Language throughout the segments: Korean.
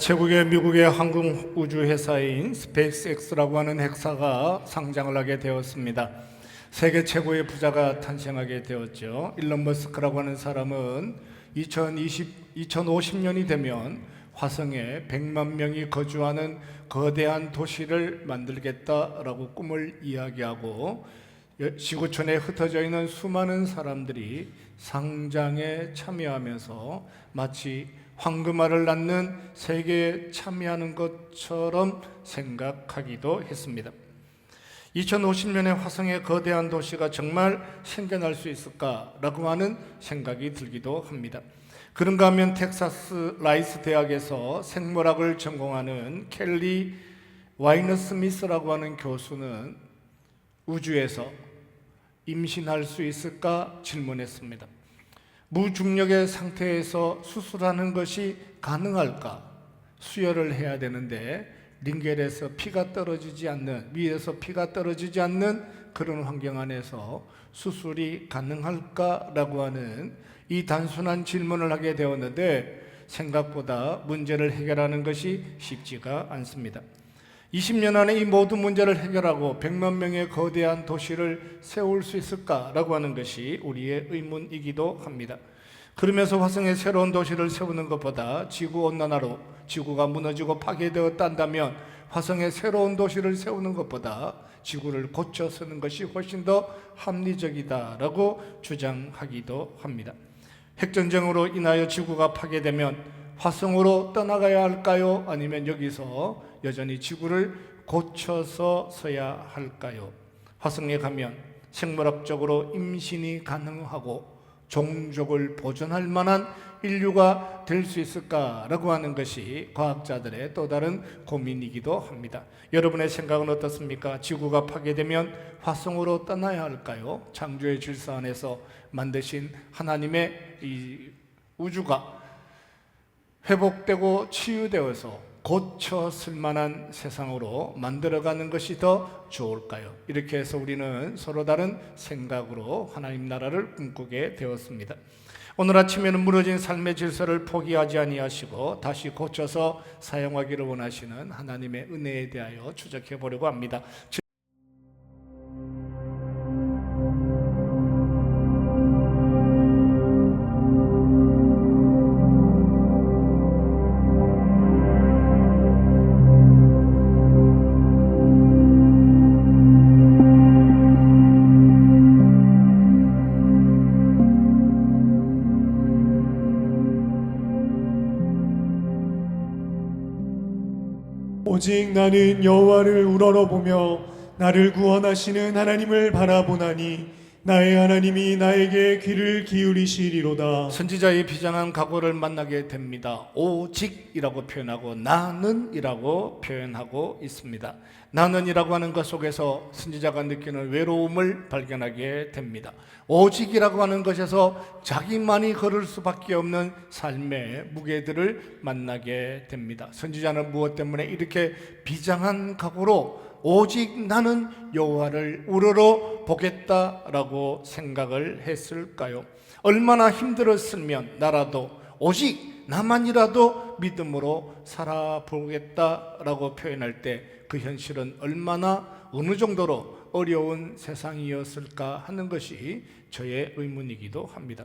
제국의 미국의 항공 우주 회사인 스페이스X라고 하는 회사가 상장을 하게 되었습니다. 세계 최고의 부자가 탄생하게 되었죠. 일론 머스크라고 하는 사람은 2050년이 되면 화성에 100만 명이 거주하는 거대한 도시를 만들겠다라고 꿈을 이야기하고 지구촌에 흩어져 있는 수많은 사람들이 상장에 참여하면서 마치 황금알을 낳는 세계에 참여하는 것처럼 생각하기도 했습니다. 2050년에 화성의 거대한 도시가 정말 생겨날 수 있을까라고 하는 생각이 들기도 합니다. 그런가 하면 텍사스 라이스 대학에서 생물학을 전공하는 켈리 와이너스미스라고 하는 교수는 우주에서 임신할 수 있을까 질문했습니다. 무중력의 상태에서 수술하는 것이 가능할까? 수혈을 해야 되는데 링겔에서 피가 떨어지지 않는, 위에서 피가 떨어지지 않는 그런 환경 안에서 수술이 가능할까라고 하는 이 단순한 질문을 하게 되었는데 생각보다 문제를 해결하는 것이 쉽지가 않습니다. 20년 안에 이 모든 문제를 해결하고 100만 명의 거대한 도시를 세울 수 있을까라고 하는 것이 우리의 의문이기도 합니다. 그러면서 화성에 새로운 도시를 세우는 것보다 지구온난화로 지구가 무너지고 파괴되었다면 화성에 새로운 도시를 세우는 것보다 지구를 고쳐 쓰는 것이 훨씬 더 합리적이다라고 주장하기도 합니다. 핵전쟁으로 인하여 지구가 파괴되면 화성으로 떠나가야 할까요? 아니면 여기서 여전히 지구를 고쳐서 서야 할까요? 화성에 가면 생물학적으로 임신이 가능하고 종족을 보존할 만한 인류가 될 수 있을까라고 하는 것이 과학자들의 또 다른 고민이기도 합니다. 여러분의 생각은 어떻습니까? 지구가 파괴되면 화성으로 떠나야 할까요? 창조의 질서 안에서 만드신 하나님의 이 우주가 회복되고 치유되어서 고쳐 쓸만한 세상으로 만들어가는 것이 더 좋을까요? 이렇게 해서 우리는 서로 다른 생각으로 하나님 나라를 꿈꾸게 되었습니다. 오늘 아침에는 무너진 삶의 질서를 포기하지 아니하시고 다시 고쳐서 사용하기를 원하시는 하나님의 은혜에 대하여 추적해 보려고 합니다. 오직 나는 여호와를 우러러보며 나를 구원하시는 하나님을 바라보나니 나의 하나님이 나에게 귀를 기울이시리로다. 선지자의 비장한 각오를 만나게 됩니다. 오직이라고 표현하고 나는이라고 표현하고 있습니다. 나는이라고 하는 것 속에서 선지자가 느끼는 외로움을 발견하게 됩니다. 오직이라고 하는 것에서 자기만이 걸을 수밖에 없는 삶의 무게들을 만나게 됩니다. 선지자는 무엇 때문에 이렇게 비장한 각오로 오직 나는 여호와를 우러러 보겠다라고 생각을 했을까요? 얼마나 힘들었으면 나라도 오직 나만이라도 믿음으로 살아보겠다라고 표현할 때 그 현실은 얼마나 어느 정도로 어려운 세상이었을까 하는 것이 저의 의문이기도 합니다.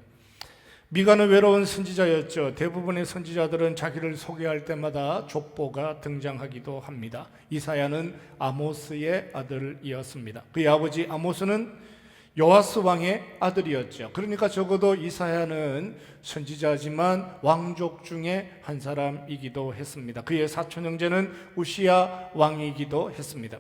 미가는 외로운 선지자였죠. 대부분의 선지자들은 자기를 소개할 때마다 족보가 등장하기도 합니다. 이사야는 아모스의 아들이었습니다. 그의 아버지 아모스는 요아스 왕의 아들이었죠. 그러니까 적어도 이사야는 선지자지만 왕족 중에 한 사람이기도 했습니다. 그의 사촌 형제는 우시야 왕이기도 했습니다.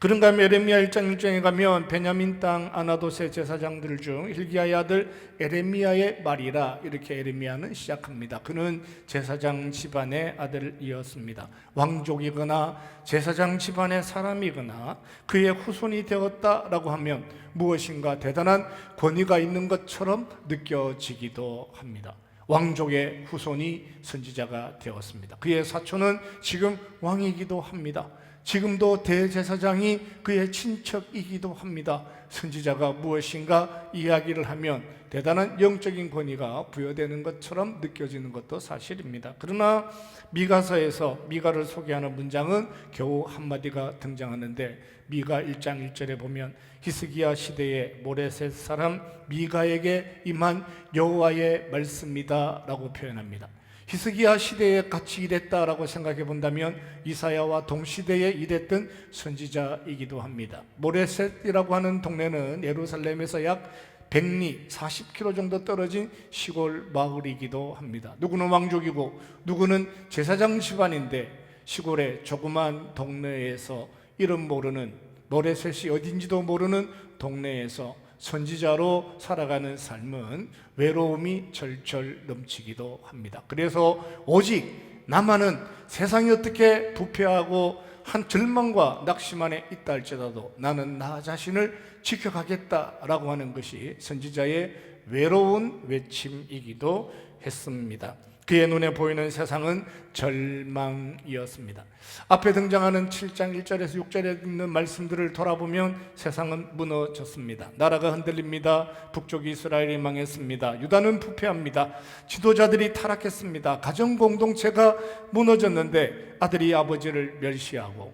그런가 하면 에레미야 1장 1장에 가면 베냐민 땅 아나돗의 제사장들 중 hil기야의 아들 에레미야의 말이라 이렇게 에레미야는 시작합니다. 그는 제사장 집안의 아들이었습니다. 왕족이거나 제사장 집안의 사람이거나 그의 후손이 되었다라고 하면 무엇인가 대단한 권위가 있는 것처럼 느껴지기도 합니다. 왕족의 후손이 선지자가 되었습니다. 그의 사촌은 지금 왕이기도 합니다. 지금도 대제사장이 그의 친척이기도 합니다. 선지자가 무엇인가 이야기를 하면 대단한 영적인 권위가 부여되는 것처럼 느껴지는 것도 사실입니다. 그러나 미가서에서 미가를 소개하는 문장은 겨우 한마디가 등장하는데 미가 1장 1절에 보면 히스기야 시대의 모레셋 사람 미가에게 임한 여호와의 말씀이다 라고 표현합니다. 히스기야 시대에 같이 일했다라고 생각해 본다면 이사야와 동시대에 일했던 선지자이기도 합니다. 모레셋이라고 하는 동네는 예루살렘에서 약 100리 40km 정도 떨어진 시골 마을이기도 합니다. 누구는 왕족이고 누구는 제사장 집안인데 시골의 조그만 동네에서 이름 모르는 모레셋이 어딘지도 모르는 동네에서 선지자로 살아가는 삶은 외로움이 절절 넘치기도 합니다. 그래서 오직 나만은 세상이 어떻게 부패하고 한 절망과 낙심 안에 있다 할지라도 나는 나 자신을 지켜가겠다라고 하는 것이 선지자의 외로운 외침이기도 했습니다. 그의 눈에 보이는 세상은 절망이었습니다. 앞에 등장하는 7장 1절에서 6절에 있는 말씀들을 돌아보면 세상은 무너졌습니다. 나라가 흔들립니다. 북쪽 이스라엘이 망했습니다. 유다는 부패합니다. 지도자들이 타락했습니다. 가정 공동체가 무너졌는데 아들이 아버지를 멸시하고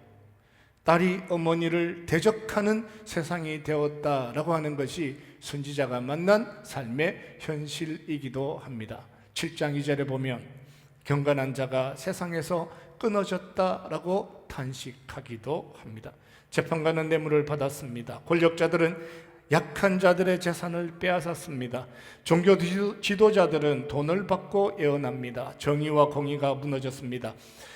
딸이 어머니를 대적하는 세상이 되었다라고 하는 것이 선지자가 만난 삶의 현실이기도 합니다. 7장 2절에 보면 경건한 자가 세상에서 끊어졌다라고 탄식하기도 합니다. 재판관은 뇌물을 받았습니다. 권력자들은 약한 자들의 재산을 빼앗았습니다. 종교 지도자들은 돈을 받고 애원합니다. 정의와 공의가 무너졌습니다.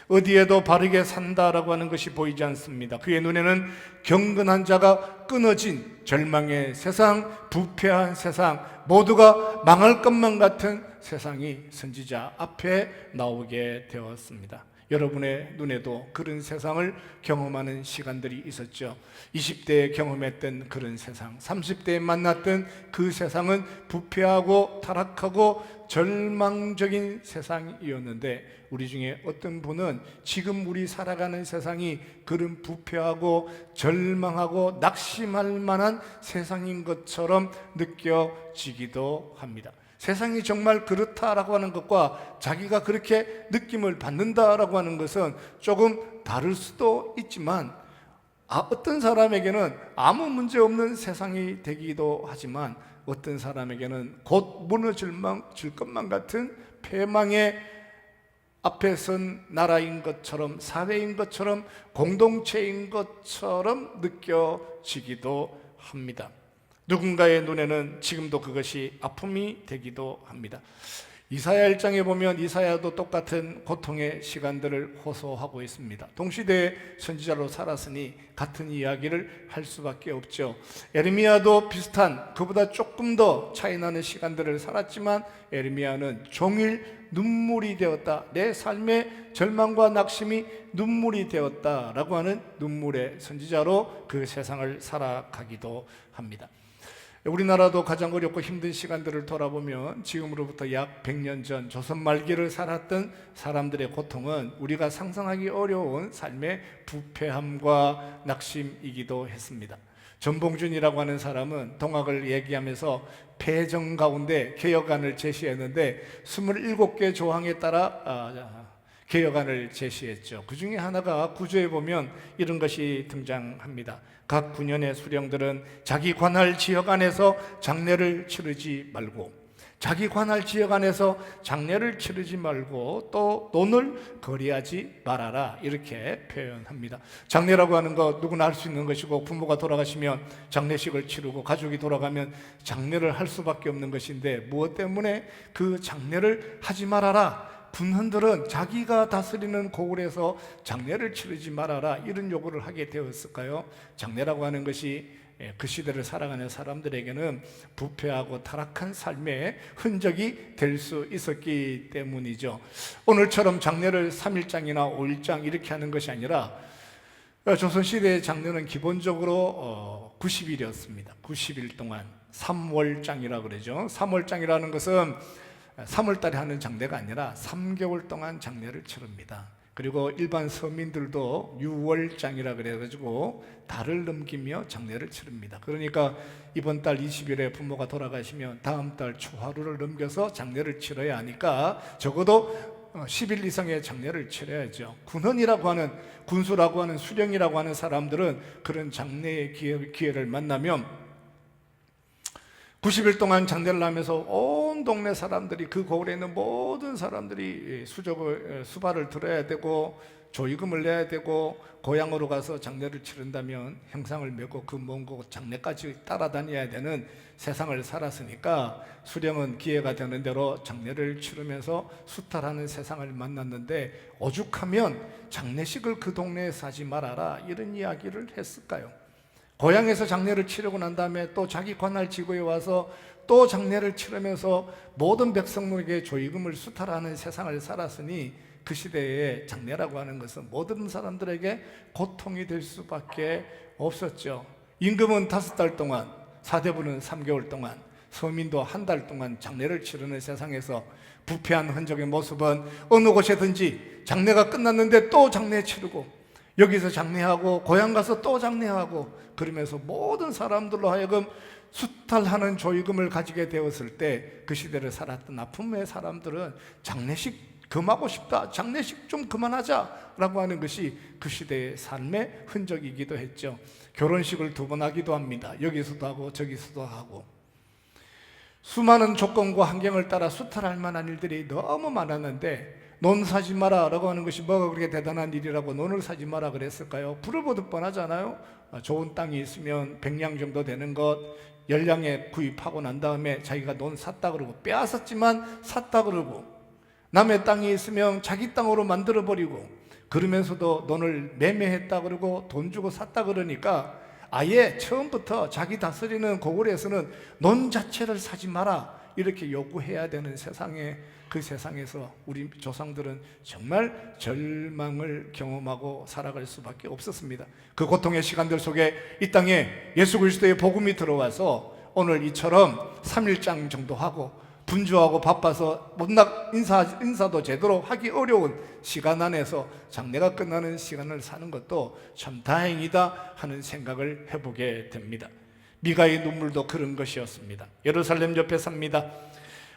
어디에도 바르게 산다라고 하는 것이 보이지 않습니다. 그의 눈에는 경건한 자가 끊어진 절망의 세상, 부패한 세상, 모두가 망할 것만 같은 세상이 선지자 앞에 나오게 되었습니다. 여러분의 눈에도 그런 세상을 경험하는 시간들이 있었죠. 20대에 경험했던 그런 세상, 30대에 만났던 그 세상은 부패하고 타락하고 절망적인 세상이었는데 우리 중에 어떤 분은 지금 우리 살아가는 세상이 그런 부패하고 절망하고 낙심할 만한 세상인 것처럼 느껴지기도 합니다. 세상이 정말 그렇다라고 하는 것과 자기가 그렇게 느낌을 받는다라고 하는 것은 조금 다를 수도 있지만 어떤 사람에게는 아무 문제 없는 세상이 되기도 하지만 어떤 사람에게는 곧 무너질 것만 같은 패망의 앞에 선 나라인 것처럼 사회인 것처럼 공동체인 것처럼 느껴지기도 합니다. 누군가의 눈에는 지금도 그것이 아픔이 되기도 합니다. 이사야 1장에 보면 이사야도 똑같은 고통의 시간들을 호소하고 있습니다. 동시대의 선지자로 살았으니 같은 이야기를 할 수밖에 없죠. 에르미야도 비슷한 그보다 조금 더 차이나는 시간들을 살았지만 에르미야는 종일 눈물이 되었다. 내 삶의 절망과 낙심이 눈물이 되었다라고 하는 눈물의 선지자로 그 세상을 살아가기도 합니다. 우리나라도 가장 어렵고 힘든 시간들을 돌아보면 지금으로부터 약 100년 전 조선 말기를 살았던 사람들의 고통은 우리가 상상하기 어려운 삶의 부패함과 낙심이기도 했습니다. 전봉준이라고 하는 사람은 동학을 얘기하면서 패정 가운데 개혁안을 제시했는데 27개 조항에 따라 개혁안을 제시했죠. 그 중에 하나가 구조에 보면 이런 것이 등장합니다. 각 군현의 수령들은 자기 관할 지역 안에서 장례를 치르지 말고 자기 관할 지역 안에서 장례를 치르지 말고 또 돈을 거래하지 말아라 이렇게 표현합니다. 장례라고 하는 거 누구나 할 수 있는 것이고 부모가 돌아가시면 장례식을 치르고 가족이 돌아가면 장례를 할 수밖에 없는 것인데 무엇 때문에 그 장례를 하지 말아라 분헌들은 자기가 다스리는 고을에서 장례를 치르지 말아라 이런 요구를 하게 되었을까요? 장례라고 하는 것이 그 시대를 살아가는 사람들에게는 부패하고 타락한 삶의 흔적이 될 수 있었기 때문이죠. 오늘처럼 장례를 3일장이나 5일장 이렇게 하는 것이 아니라 조선시대의 장례는 기본적으로 90일이었습니다. 90일 동안 3월장이라고 그러죠. 3월장이라는 것은 3월 달에 하는 장례가 아니라 3개월 동안 장례를 치릅니다. 그리고 일반 서민들도 유월장이라 그래가지고 달을 넘기며 장례를 치릅니다. 그러니까 이번 달 20일에 부모가 돌아가시면 다음 달 초하루를 넘겨서 장례를 치러야 하니까 적어도 10일 이상의 장례를 치러야죠. 군원이라고 하는, 군수라고 하는, 수령이라고 하는 사람들은 그런 장례의 기회를 만나면 90일 동안 장례를 하면서 온 동네 사람들이, 그 고을에 있는 모든 사람들이 수발을 들어야 되고 조의금을 내야 되고 고향으로 가서 장례를 치른다면 형상을 메고 그 먼 곳 장례까지 따라다녀야 되는 세상을 살았으니까 수령은 기회가 되는 대로 장례를 치르면서 수탈하는 세상을 만났는데, 오죽하면 장례식을 그 동네에서 하지 말아라 이런 이야기를 했을까요? 고향에서 장례를 치르고 난 다음에 또 자기 관할 지구에 와서 또 장례를 치르면서 모든 백성들에게 조의금을 수탈하는 세상을 살았으니 그 시대에 장례라고 하는 것은 모든 사람들에게 고통이 될 수밖에 없었죠. 임금은 5달 동안, 사대부는 3개월 동안, 서민도 한 달 동안 장례를 치르는 세상에서 부패한 흔적의 모습은 어느 곳에든지 장례가 끝났는데 또 장례 치르고, 여기서 장례하고 고향 가서 또 장례하고, 그러면서 모든 사람들로 하여금 수탈하는 조의금을 가지게 되었을 때 그 시대를 살았던 아픔의 사람들은 장례식 금하고 싶다, 장례식 좀 그만하자 라고 하는 것이 그 시대의 삶의 흔적이기도 했죠. 결혼식을 2번 하기도 합니다. 여기서도 하고 저기서도 하고. 수많은 조건과 환경을 따라 수탈할 만한 일들이 너무 많았는데, 논 사지 마라 라고 하는 것이 뭐가 그렇게 대단한 일이라고 논을 사지 마라 그랬을까요? 불을 보듯 뻔하잖아요. 좋은 땅이 있으면 100량 정도 되는 것 10량에 구입하고 난 다음에 자기가 논 샀다 그러고, 빼앗았지만 샀다 그러고, 남의 땅이 있으면 자기 땅으로 만들어버리고, 그러면서도 논을 매매했다 그러고 돈 주고 샀다 그러니까 아예 처음부터 자기 다스리는 고을에서는 논 자체를 사지 마라 이렇게 요구해야 되는 세상에, 그 세상에서 우리 조상들은 정말 절망을 경험하고 살아갈 수밖에 없었습니다. 그 고통의 시간들 속에 이 땅에 예수 그리스도의 복음이 들어와서 오늘 이처럼 3일장 정도 하고 분주하고 바빠서 못nak 인사도 제대로 하기 어려운 시간 안에서 장례가 끝나는 시간을 사는 것도 참 다행이다 하는 생각을 해보게 됩니다. 미가의 눈물도 그런 것이었습니다. 예루살렘 옆에 삽니다.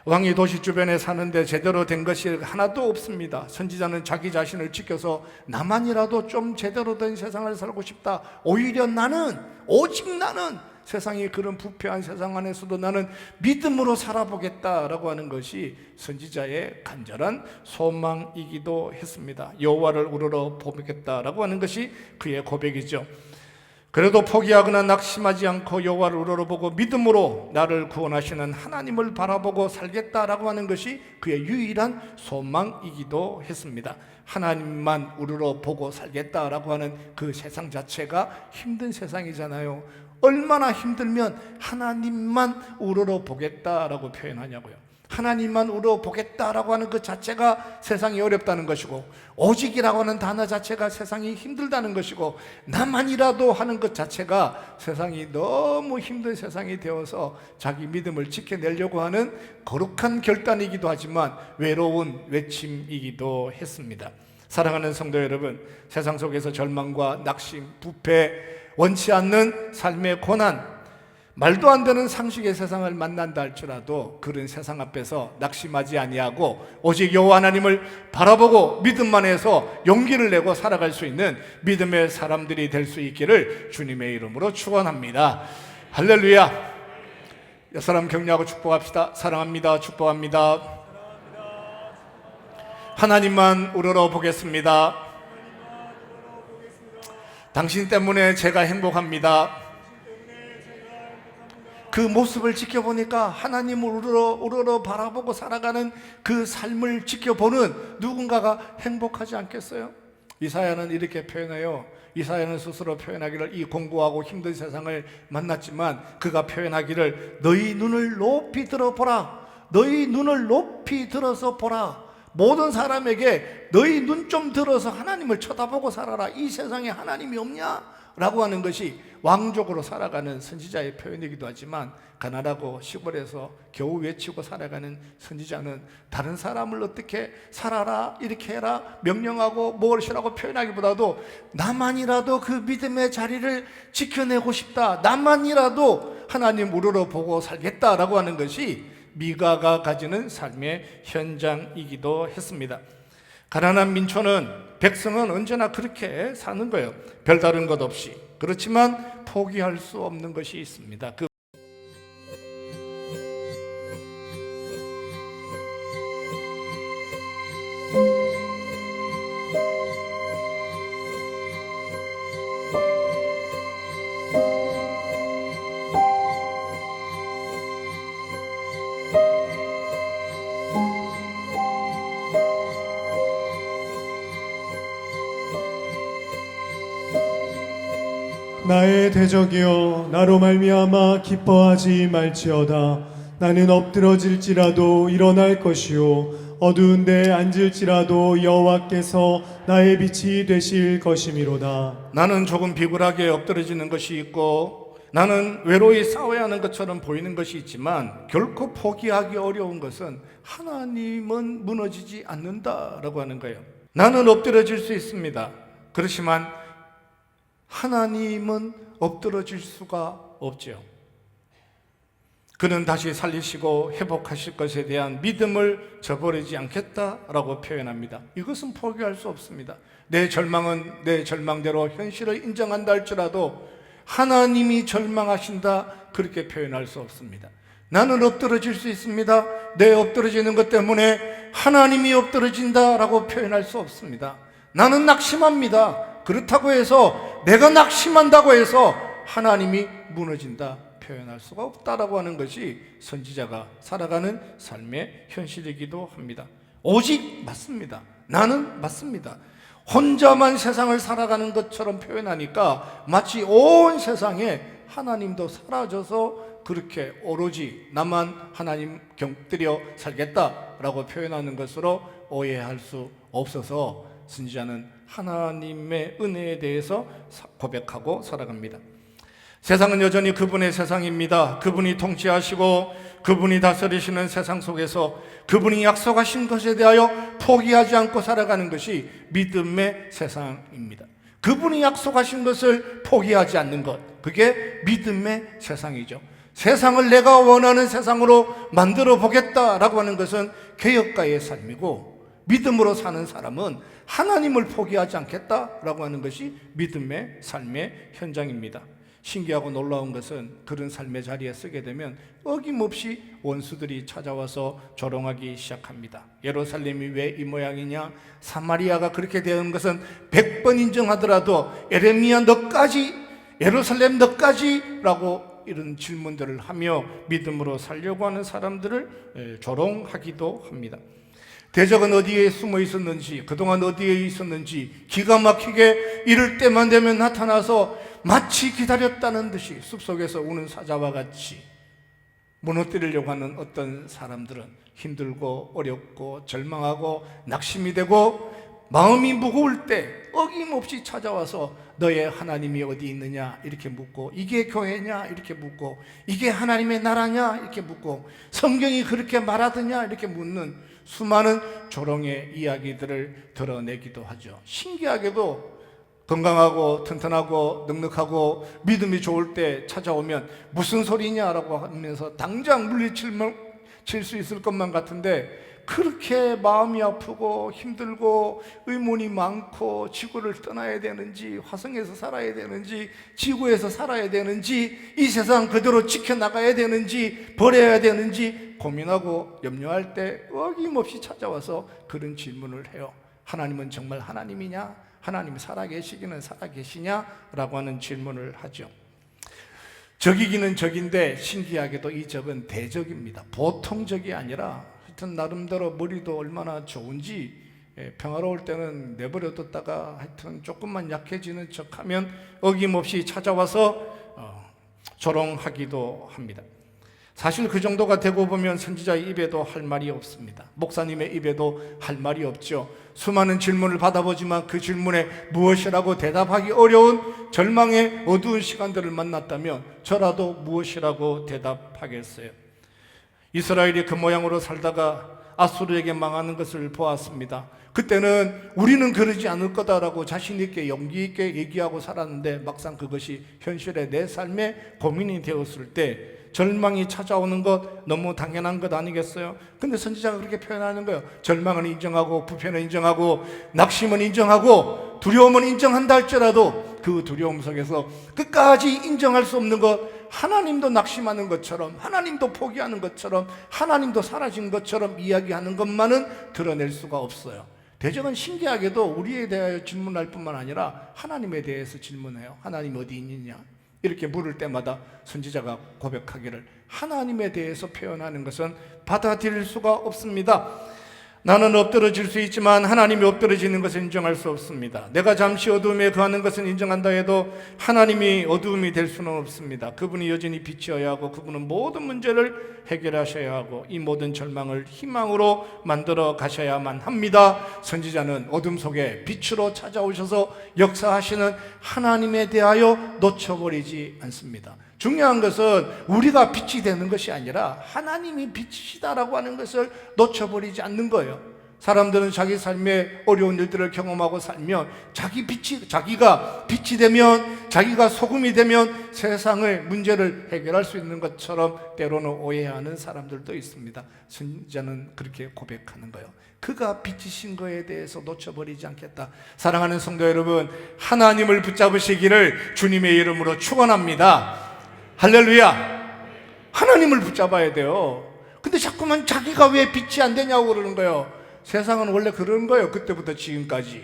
왕이 도시 주변에 사는데 제대로 된 것이 하나도 없습니다. 선지자는 자기 자신을 지켜서 나만이라도 좀 제대로 된 세상을 살고 싶다, 오히려 나는, 오직 나는 세상이 그런 부패한 세상 안에서도 나는 믿음으로 살아보겠다라고 하는 것이 선지자의 간절한 소망이기도 했습니다. 여호와를 우러러 보겠다라고 하는 것이 그의 고백이죠. 그래도 포기하거나 낙심하지 않고 여호와를 우러러보고 믿음으로 나를 구원하시는 하나님을 바라보고 살겠다라고 하는 것이 그의 유일한 소망이기도 했습니다. 하나님만 우러러보고 살겠다라고 하는 그 세상 자체가 힘든 세상이잖아요. 얼마나 힘들면 하나님만 우러러보겠다라고 표현하냐고요. 하나님만 우러러보겠다라고 하는 그 자체가 세상이 어렵다는 것이고, 오직이라고 하는 단어 자체가 세상이 힘들다는 것이고, 나만이라도 하는 것 자체가 세상이 너무 힘든 세상이 되어서 자기 믿음을 지켜내려고 하는 거룩한 결단이기도 하지만 외로운 외침이기도 했습니다. 사랑하는 성도 여러분, 세상 속에서 절망과 낙심, 부패, 원치 않는 삶의 고난, 말도 안 되는 상식의 세상을 만난다 할지라도 그런 세상 앞에서 낙심하지 아니하고 오직 여호와 하나님을 바라보고 믿음만 해서 용기를 내고 살아갈 수 있는 믿음의 사람들이 될 수 있기를 주님의 이름으로 축원합니다. 할렐루야. 옆 사람 격려하고 축복합시다. 사랑합니다. 축복합니다. 하나님만 우러러 보겠습니다. 당신 때문에 제가 행복합니다. 그 모습을 지켜보니까 하나님을 우러러 바라보고 살아가는 그 삶을 지켜보는 누군가가 행복하지 않겠어요? 이사야는 이렇게 표현해요. 이사야는 스스로 표현하기를, 이 공고하고 힘든 세상을 만났지만 그가 표현하기를, 너희 눈을 높이 들어보라, 너희 눈을 높이 들어서 보라. 모든 사람에게 너희 눈 좀 들어서 하나님을 쳐다보고 살아라. 이 세상에 하나님이 없냐? 라고 하는 것이 왕족으로 살아가는 선지자의 표현이기도 하지만, 가난하고 시골에서 겨우 외치고 살아가는 선지자는 다른 사람을 어떻게 살아라, 이렇게 해라, 명령하고 무엇이라고 표현하기보다도 나만이라도 그 믿음의 자리를 지켜내고 싶다, 나만이라도 하나님 우러러보고 살겠다라고 하는 것이 미가가 가지는 삶의 현장이기도 했습니다. 가난한 민초는, 백성은 언제나 그렇게 사는 거예요. 별다른 것 없이. 그렇지만 포기할 수 없는 것이 있습니다. 나의 대적이여 나로 말미암아 기뻐하지 말지어다. 나는 엎드러질지라도 일어날 것이요 어두운 데 앉을지라도 여호와께서 나의 빛이 되실 것이미로다. 나는 조금 비굴하게 엎드러지는 것이 있고, 나는 외로이 싸워야 하는 것처럼 보이는 것이 있지만, 결코 포기하기 어려운 것은 하나님은 무너지지 않는다라고 하는 거예요. 나는 엎드러질 수 있습니다. 그렇지만 하나님은 엎드러질 수가 없죠. 그는 다시 살리시고 회복하실 것에 대한 믿음을 저버리지 않겠다라고 표현합니다. 이것은 포기할 수 없습니다. 내 절망은 내 절망대로 현실을 인정한다 할지라도 하나님이 절망하신다, 그렇게 표현할 수 없습니다. 나는 엎드러질 수 있습니다. 내 엎드러지는 것 때문에 하나님이 엎드러진다라고 표현할 수 없습니다. 나는 낙심합니다. 그렇다고 해서, 내가 낙심한다고 해서 하나님이 무너진다 표현할 수가 없다라고 하는 것이 선지자가 살아가는 삶의 현실이기도 합니다. 오직 맞습니다. 나는 맞습니다. 혼자만 세상을 살아가는 것처럼 표현하니까 마치 온 세상에 하나님도 사라져서 그렇게 오로지 나만 하나님 곁들여 살겠다라고 표현하는 것으로 오해할 수 없어서 선지자는 하나님의 은혜에 대해서 고백하고 살아갑니다. 세상은 여전히 그분의 세상입니다. 그분이 통치하시고 그분이 다스리시는 세상 속에서 그분이 약속하신 것에 대하여 포기하지 않고 살아가는 것이 믿음의 세상입니다. 그분이 약속하신 것을 포기하지 않는 것, 그게 믿음의 세상이죠. 세상을 내가 원하는 세상으로 만들어 보겠다라고 하는 것은 개혁가의 삶이고, 믿음으로 사는 사람은 하나님을 포기하지 않겠다라고 하는 것이 믿음의 삶의 현장입니다. 신기하고 놀라운 것은 그런 삶의 자리에 서게 되면 어김없이 원수들이 찾아와서 조롱하기 시작합니다. 예루살렘이 왜 이 모양이냐? 사마리아가 그렇게 되는 것은 100번 인정하더라도 에레미야 너까지, 예루살렘 너까지? 라고 이런 질문들을 하며 믿음으로 살려고 하는 사람들을 조롱하기도 합니다. 대적은 어디에 숨어 있었는지, 그동안 어디에 있었는지 기가 막히게 이럴 때만 되면 나타나서 마치 기다렸다는 듯이 숲속에서 우는 사자와 같이 무너뜨리려고 하는 어떤 사람들은 힘들고 어렵고 절망하고 낙심이 되고 마음이 무거울 때 어김없이 찾아와서 너의 하나님이 어디 있느냐 이렇게 묻고, 이게 교회냐 이렇게 묻고, 이게 하나님의 나라냐 이렇게 묻고, 성경이 그렇게 말하더냐 이렇게 묻는 수많은 조롱의 이야기들을 드러내기도 하죠. 신기하게도 건강하고 튼튼하고 넉넉하고 믿음이 좋을 때 찾아오면 무슨 소리냐라고 하면서 당장 물리칠 수 있을 것만 같은데, 그렇게 마음이 아프고 힘들고 의문이 많고 지구를 떠나야 되는지, 화성에서 살아야 되는지, 지구에서 살아야 되는지, 이 세상 그대로 지켜나가야 되는지, 버려야 되는지 고민하고 염려할 때 어김없이 찾아와서 그런 질문을 해요. 하나님은 정말 하나님이냐? 하나님이 살아계시기는 살아계시냐? 라고 하는 질문을 하죠. 적이기는 적인데 신기하게도 이 적은 대적입니다. 보통 적이 아니라 하여튼 나름대로 머리도 얼마나 좋은지, 평화로울 때는 내버려 뒀다가 하여튼 조금만 약해지는 척하면 어김없이 찾아와서 조롱하기도 합니다. 사실 그 정도가 되고 보면 선지자의 입에도 할 말이 없습니다. 목사님의 입에도 할 말이 없죠. 수많은 질문을 받아보지만 그 질문에 무엇이라고 대답하기 어려운 절망의 어두운 시간들을 만났다면 저라도 무엇이라고 대답하겠어요? 이스라엘이 그 모양으로 살다가 아수르에게 망하는 것을 보았습니다. 그때는 우리는 그러지 않을 거다라고 자신 있게 용기 있게 얘기하고 살았는데 막상 그것이 현실의 내 삶에 고민이 되었을 때 절망이 찾아오는 것 너무 당연한 것 아니겠어요? 근데 선지자가 그렇게 표현하는 거예요. 절망은 인정하고 부패는 인정하고 낙심은 인정하고 두려움은 인정한다 할지라도 그 두려움 속에서 끝까지 인정할 수 없는 것, 하나님도 낙심하는 것처럼, 하나님도 포기하는 것처럼, 하나님도 사라진 것처럼 이야기하는 것만은 드러낼 수가 없어요. 대적은 신기하게도 우리에 대하여 질문할 뿐만 아니라 하나님에 대해서 질문해요. 하나님 어디 있느냐? 이렇게 물을 때마다 선지자가 고백하기를 하나님에 대해서 표현하는 것은 받아들일 수가 없습니다. 나는 엎드러질 수 있지만 하나님이 엎드러지는 것을 인정할 수 없습니다. 내가 잠시 어두움에 거하는 것은 인정한다 해도 하나님이 어두움이 될 수는 없습니다. 그분이 여전히 빛이어야 하고 그분은 모든 문제를 해결하셔야 하고 이 모든 절망을 희망으로 만들어 가셔야만 합니다. 선지자는 어둠 속에 빛으로 찾아오셔서 역사하시는 하나님에 대하여 놓쳐버리지 않습니다. 중요한 것은 우리가 빛이 되는 것이 아니라 하나님이 빛이시다라고 하는 것을 놓쳐버리지 않는 거예요. 사람들은 자기 삶에 어려운 일들을 경험하고 살면 자기가 빛이 되면, 자기가 소금이 되면 세상의 문제를 해결할 수 있는 것처럼 때로는 오해하는 사람들도 있습니다. 선지자는 그렇게 고백하는 거예요. 그가 빛이신 거에 대해서 놓쳐버리지 않겠다. 사랑하는 성도 여러분, 하나님을 붙잡으시기를 주님의 이름으로 축원합니다. 할렐루야. 하나님을 붙잡아야 돼요. 근데 자꾸만 자기가 왜 빛이 안 되냐고 그러는 거예요. 세상은 원래 그런 거예요. 그때부터 지금까지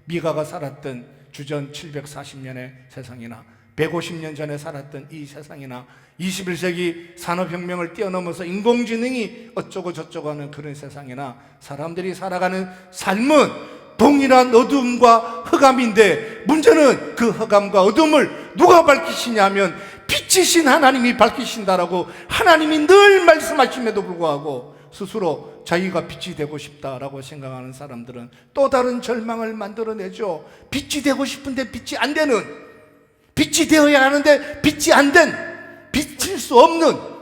미가가 살았던 주전 740년의 세상이나 150년 전에 살았던 이 세상이나 21세기 산업혁명을 뛰어넘어서 인공지능이 어쩌고 저쩌고 하는 그런 세상이나 사람들이 살아가는 삶은 동일한 어두움과 흑암인데 문제는 그 흑암과 어둠을 누가 밝히시냐 하면 빛이신 하나님이 밝히신다라고 하나님이 늘 말씀하심에도 불구하고 스스로 자기가 빛이 되고 싶다라고 생각하는 사람들은 또 다른 절망을 만들어내죠. 빛이 되고 싶은데 빛이 안 되는, 빛이 되어야 하는데 빛이 안 된, 빛일 수 없는,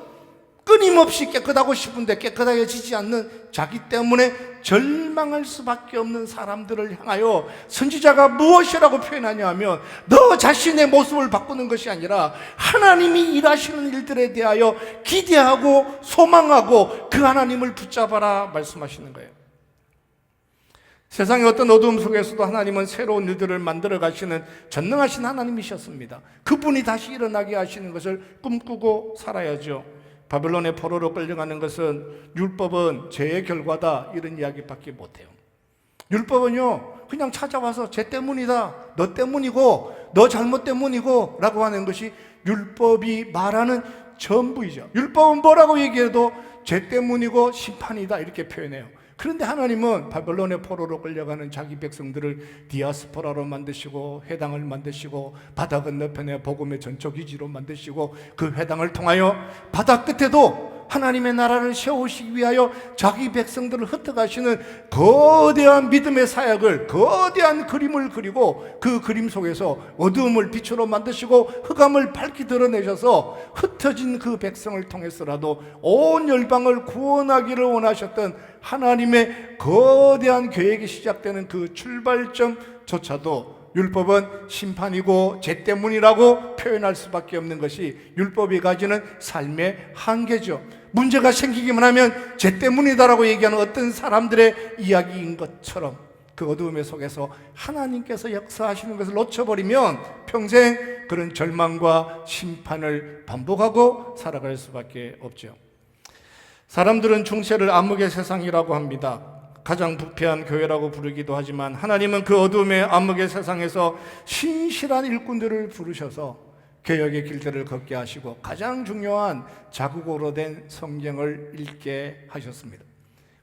끊임없이 깨끗하고 싶은데 깨끗해지지 않는, 자기 때문에 절망할 수밖에 없는 사람들을 향하여 선지자가 무엇이라고 표현하냐 하면 너 자신의 모습을 바꾸는 것이 아니라 하나님이 일하시는 일들에 대하여 기대하고 소망하고 그 하나님을 붙잡아라 말씀하시는 거예요. 세상의 어떤 어두움 속에서도 하나님은 새로운 일들을 만들어 가시는 전능하신 하나님이셨습니다. 그분이 다시 일어나게 하시는 것을 꿈꾸고 살아야죠. 바벨론의 포로로 끌려가는 것은 율법은 죄의 결과다 이런 이야기밖에 못해요. 율법은요 그냥 찾아와서 쟤 때문이다, 너 때문이고 너 잘못 때문이고 라고 하는 것이 율법이 말하는 전부이죠. 율법은 뭐라고 얘기해도 죄 때문이고 심판이다 이렇게 표현해요. 그런데 하나님은 바벨론의 포로로 끌려가는 자기 백성들을 디아스포라로 만드시고 회당을 만드시고 바다 건너편에 복음의 전초기지로 만드시고 그 회당을 통하여 바다 끝에도 하나님의 나라를 세우시기 위하여 자기 백성들을 흩어가시는 거대한 믿음의 사역을, 거대한 그림을 그리고 그 그림 속에서 어두움을 빛으로 만드시고 흑암을 밝히 드러내셔서 흩어진 그 백성을 통해서라도 온 열방을 구원하기를 원하셨던 하나님의 거대한 계획이 시작되는 그 출발점조차도 율법은 심판이고 죄 때문이라고 표현할 수밖에 없는 것이 율법이 가지는 삶의 한계죠. 문제가 생기기만 하면 죄 때문이다라고 얘기하는 어떤 사람들의 이야기인 것처럼 그 어두움의 속에서 하나님께서 역사하시는 것을 놓쳐버리면 평생 그런 절망과 심판을 반복하고 살아갈 수밖에 없죠. 사람들은 중세를 암흑의 세상이라고 합니다. 가장 부패한 교회라고 부르기도 하지만 하나님은 그 어두움의 암흑의 세상에서 신실한 일꾼들을 부르셔서 개혁의 길들을 걷게 하시고 가장 중요한 자국어로 된 성경을 읽게 하셨습니다.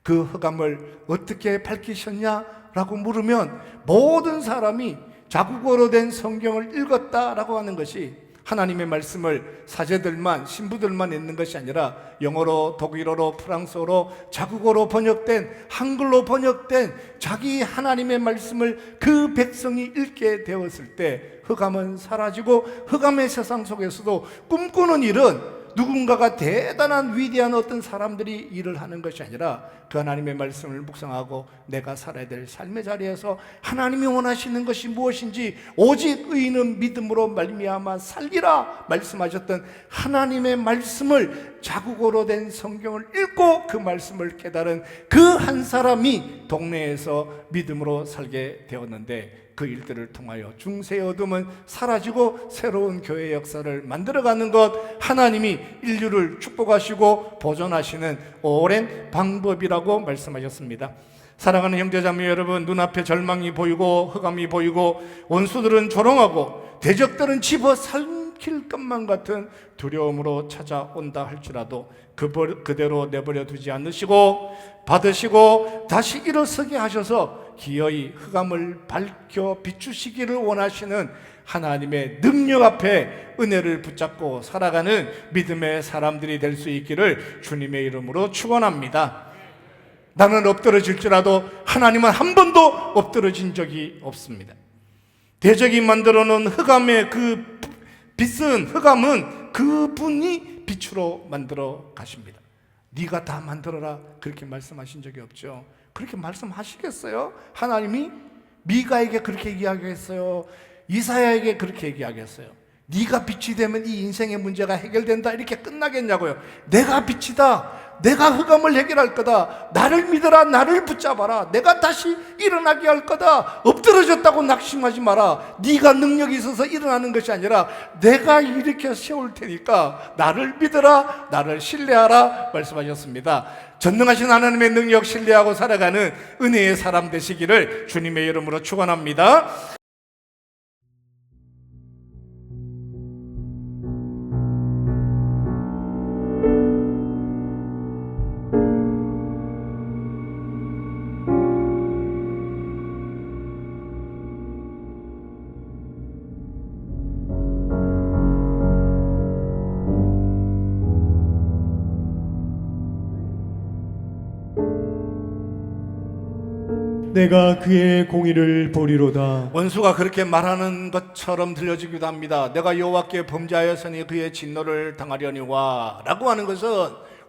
그 흑암을 어떻게 밝히셨냐라고 물으면 모든 사람이 자국어로 된 성경을 읽었다라고 하는 것이 하나님의 말씀을 사제들만, 신부들만 읽는 것이 아니라 영어로, 독일어로, 프랑스어로, 자국어로 번역된, 한글로 번역된 자기 하나님의 말씀을 그 백성이 읽게 되었을 때 흑암은 사라지고, 흑암의 세상 속에서도 꿈꾸는 일은 누군가가 대단한 위대한 어떤 사람들이 일을 하는 것이 아니라 그 하나님의 말씀을 묵상하고 내가 살아야 될 삶의 자리에서 하나님이 원하시는 것이 무엇인지 오직 의인은 믿음으로 말미암아 살리라 말씀하셨던 하나님의 말씀을 자국어로 된 성경을 읽고 그 말씀을 깨달은 그 한 사람이 동네에서 믿음으로 살게 되었는데, 그 일들을 통하여 중세의 어둠은 사라지고 새로운 교회 역사를 만들어가는 것, 하나님이 인류를 축복하시고 보존하시는 오랜 방법이라고 말씀하셨습니다. 사랑하는 형제자매 여러분, 눈앞에 절망이 보이고 흑암이 보이고 원수들은 조롱하고 대적들은 집어삼킬 것만 같은 두려움으로 찾아온다 할지라도 그대로 내버려 두지 않으시고 받으시고 다시 일어서게 하셔서 기어이 흑암을 밝혀 비추시기를 원하시는 하나님의 능력 앞에 은혜를 붙잡고 살아가는 믿음의 사람들이 될 수 있기를 주님의 이름으로 축원합니다. 나는 엎드러질지라도 하나님은 한 번도 엎드러진 적이 없습니다. 대적이 만들어 놓은 흑암의 그 빛은, 흑암은 그분이 빛으로 만들어 가십니다. 네가 다 만들어라 그렇게 말씀하신 적이 없죠. 그렇게 말씀하시겠어요? 하나님이 미가에게 그렇게 이야기했어요. 이사야에게 그렇게 이야기했어요. 네가 빛이 되면 이 인생의 문제가 해결된다 이렇게 끝나겠냐고요. 내가 빛이다, 내가 흑암을 해결할 거다, 나를 믿어라, 나를 붙잡아라, 내가 다시 일어나게 할 거다, 엎드러졌다고 낙심하지 마라, 네가 능력이 있어서 일어나는 것이 아니라 내가 일으켜 세울 테니까 나를 믿어라, 나를 신뢰하라 말씀하셨습니다. 전능하신 하나님의 능력 신뢰하고 살아가는 은혜의 사람 되시기를 주님의 이름으로 축원합니다. 내가 그의 공의를 보리로다. 원수가 그렇게 말하는 것처럼 들려지기도 합니다. 내가 여호와께 범죄하였으니 그의 진노를 당하려니와 라고 하는 것은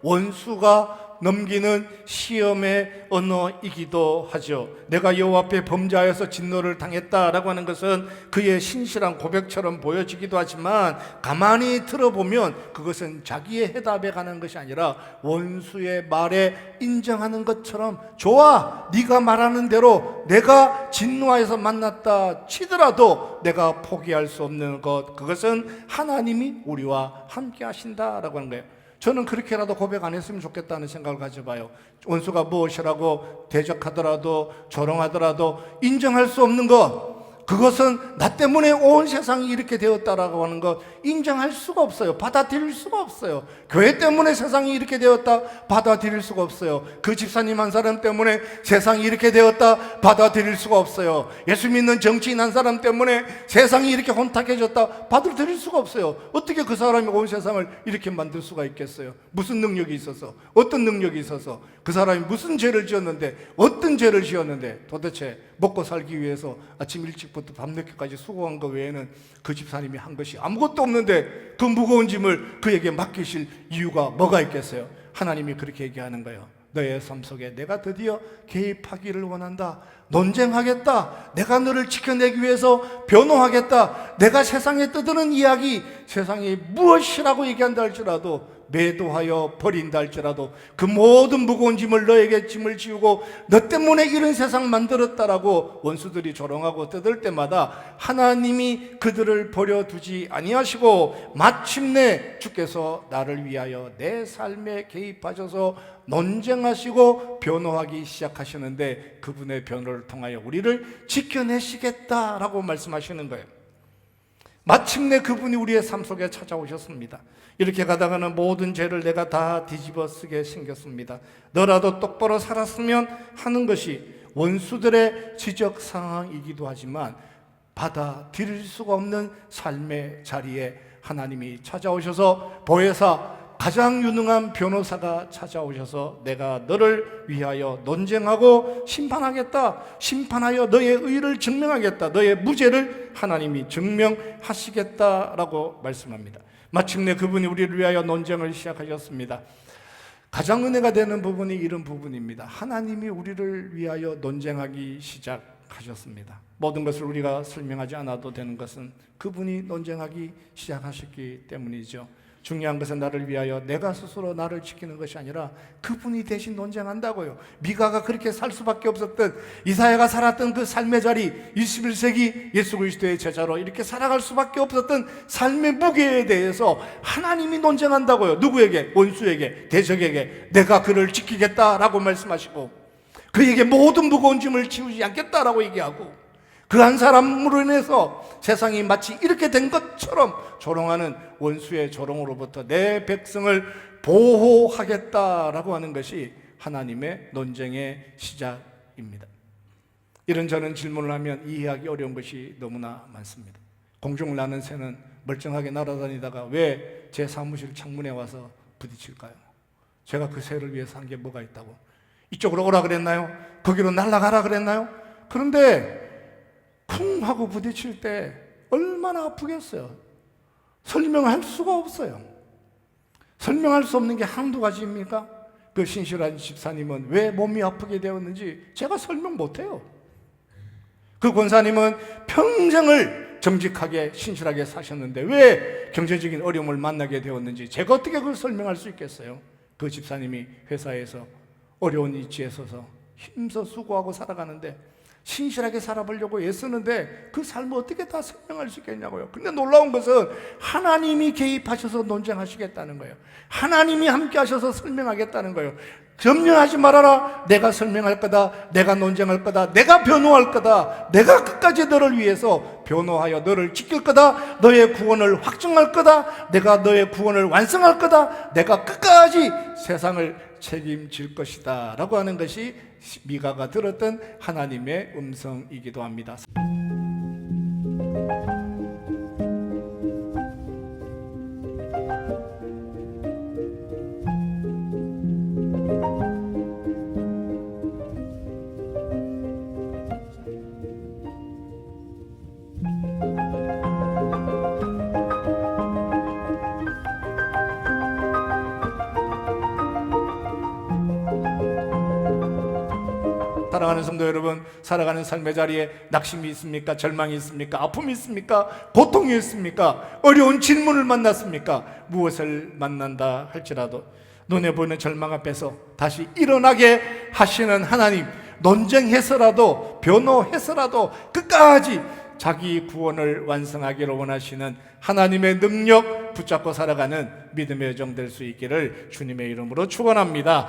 원수가 넘기는 시험의 언어이기도 하죠. 내가 여호와 앞에 범죄하여서 진노를 당했다라고 하는 것은 그의 신실한 고백처럼 보여지기도 하지만 가만히 들어보면 그것은 자기의 해답에 관한 것이 아니라 원수의 말에 인정하는 것처럼, 좋아, 네가 말하는 대로 내가 진노하여서 만났다 치더라도 내가 포기할 수 없는 것, 그것은 하나님이 우리와 함께 하신다라고 하는 거예요. 저는 그렇게라도 고백 안 했으면 좋겠다는 생각을 가져봐요. 원수가 무엇이라고 대적하더라도 조롱하더라도 인정할 수 없는 것, 그것은 나 때문에 온 세상이 이렇게 되었다라고 하는 것 인정할 수가 없어요. 받아들일 수가 없어요. 교회 때문에 세상이 이렇게 되었다 받아들일 수가 없어요. 그 집사님 한 사람 때문에 세상이 이렇게 되었다 받아들일 수가 없어요. 예수 믿는 정치인 한 사람 때문에 세상이 이렇게 혼탁해졌다 받아들일 수가 없어요. 어떻게 그 사람이 온 세상을 이렇게 만들 수가 있겠어요? 무슨 능력이 있어서, 어떤 능력이 있어서, 그 사람이 무슨 죄를 지었는데, 어떤 죄를 지었는데, 도대체 먹고 살기 위해서 아침 일찍부터 밤늦게까지 수고한 것 외에는 그 집사님이 한 것이 아무것도 없는데 그 무거운 짐을 그에게 맡기실 이유가 뭐가 있겠어요? 하나님이 그렇게 얘기하는 거예요. 너의 삶 속에 내가 드디어 개입하기를 원한다. 논쟁하겠다. 내가 너를 지켜내기 위해서 변호하겠다. 내가 세상에 떠드는 이야기, 세상이 무엇이라고 얘기한다 할지라도, 매도하여 버린다 할지라도 그 모든 무거운 짐을 너에게 짐을 지우고 너 때문에 이런 세상 만들었다라고 원수들이 조롱하고 떠들 때마다 하나님이 그들을 버려두지 아니하시고 마침내 주께서 나를 위하여 내 삶에 개입하셔서 논쟁하시고 변호하기 시작하시는데, 그분의 변호를 통하여 우리를 지켜내시겠다라고 말씀하시는 거예요. 마침내 그분이 우리의 삶 속에 찾아오셨습니다. 이렇게 가다가는 모든 죄를 내가 다 뒤집어 쓰게 생겼습니다. 너라도 똑바로 살았으면 하는 것이 원수들의 지적 상황이기도 하지만 받아들일 수가 없는 삶의 자리에 하나님이 찾아오셔서 보혜사 가장 유능한 변호사가 찾아오셔서 내가 너를 위하여 논쟁하고 심판하겠다. 심판하여 너의 의를 증명하겠다. 너의 무죄를 하나님이 증명하시겠다라고 말씀합니다. 마침내 그분이 우리를 위하여 논쟁을 시작하셨습니다. 가장 은혜가 되는 부분이 이런 부분입니다. 하나님이 우리를 위하여 논쟁하기 시작하셨습니다. 모든 것을 우리가 설명하지 않아도 되는 것은 그분이 논쟁하기 시작하셨기 때문이죠. 중요한 것은 나를 위하여 내가 스스로 나를 지키는 것이 아니라 그분이 대신 논쟁한다고요. 미가가 그렇게 살 수밖에 없었던, 이사야가 살았던 그 삶의 자리, 21세기 예수 그리스도의 제자로 이렇게 살아갈 수밖에 없었던 삶의 무게에 대해서 하나님이 논쟁한다고요. 누구에게? 원수에게, 대적에게. 내가 그를 지키겠다라고 말씀하시고 그에게 모든 무거운 짐을 지우지 않겠다라고 얘기하고 그 한 사람으로 인해서 세상이 마치 이렇게 된 것처럼 조롱하는 원수의 조롱으로부터 내 백성을 보호하겠다라고 하는 것이 하나님의 논쟁의 시작입니다. 이런저런 질문을 하면 이해하기 어려운 것이 너무나 많습니다. 공중을 나는 새는 멀쩡하게 날아다니다가 왜 제 사무실 창문에 와서 부딪힐까요? 제가 그 새를 위해서 한 게 뭐가 있다고? 이쪽으로 오라 그랬나요? 거기로 날아가라 그랬나요? 그런데 쿵 하고 부딪힐 때 얼마나 아프겠어요. 설명할 수가 없어요. 설명할 수 없는 게 한두 가지입니까? 그 신실한 집사님은 왜 몸이 아프게 되었는지 제가 설명 못해요. 그 권사님은 평생을 정직하게 신실하게 사셨는데 왜 경제적인 어려움을 만나게 되었는지 제가 어떻게 그걸 설명할 수 있겠어요? 그 집사님이 회사에서 어려운 위치에 서서 힘써 수고하고 살아가는데 신실하게 살아보려고 애쓰는데 그 삶을 어떻게 다 설명할 수 있겠냐고요. 근데 놀라운 것은 하나님이 개입하셔서 논쟁하시겠다는 거예요. 하나님이 함께 하셔서 설명하겠다는 거예요. 염려하지 말아라. 내가 설명할 거다. 내가 논쟁할 거다. 내가 변호할 거다. 내가 끝까지 너를 위해서 변호하여 너를 지킬 거다. 너의 구원을 확증할 거다. 내가 너의 구원을 완성할 거다. 내가 끝까지 세상을 책임질 것이다 라고 하는 것이 미가가 들었던 하나님의 음성이기도 합니다. 사랑하는 성도 여러분, 살아가는 삶의 자리에 낙심이 있습니까? 절망이 있습니까? 아픔이 있습니까? 고통이 있습니까? 어려운 질문을 만났습니까? 무엇을 만난다 할지라도 눈에 보이는 절망 앞에서 다시 일어나게 하시는 하나님, 논쟁해서라도 변호해서라도 끝까지 자기 구원을 완성하기를 원하시는 하나님의 능력 붙잡고 살아가는 믿음의 여정 될 수 있기를 주님의 이름으로 축원합니다.